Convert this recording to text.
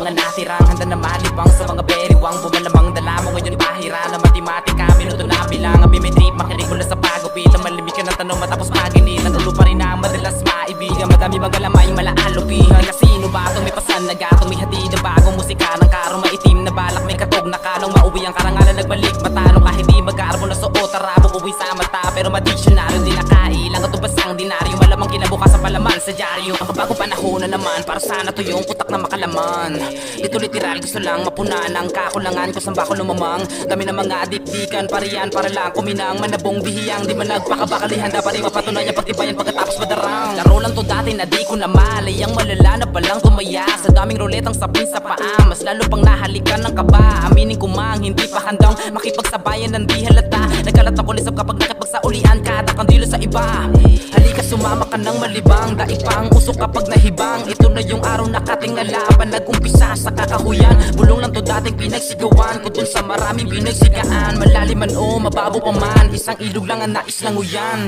mga natirang handa na malibang sa mga beriwang bumalamang dala mo ngayon bahira na matematika. Minuto na bilang abi may trip makinig mula sa pagupit ang malimig ka ng tanong matapos paginitan. Ulo pa rin ang madalas maibigan, madami magalamay malaalupihan. Kasino ba itong may pasan na gatong may hatid na bagong musika ng karong maitim na balak may katog na kanong mauwi ang karangalan nagbalik matanong kahit di mag-aarbo na suot tarabo uwi sa mata pero madisyonaryo di nakailang at basang dinaryo malamang kinabukasan palaman sa dyaryo. Ang kabagong panahon na naman para sana to yung utak na makalaman. Ito literal gusto lang mapunan ang kakulangan ko sa bako lumamang dami ng mga dikdikan pariyan para lang kuminang manabong bihiyang di man nagpakabakalihan dapat rin mapatunayan pagtibayan pagkatapos madarang. Laro lang to dati na di ko na malay ang malala na palang tumaya sa daming ruletang sapin sa paa mas lalo pang nahalikan ng kaba. Aminin ko mang hindi pa handang makipagsabayan ng di halata nagkalat ako lisap kapag nakipagsaulian ka takandilo sa iba. Halika sumama ka ng malibang daig pang usok kapag nahibang ito na yung araw na katingalaban nag-umpisa sa kakahuyan bulong lang to dating pinagsigawan ko dun sa maraming pinagsigaan malalim man o mababaw pa man isang ilog lang ang nais lang uyan.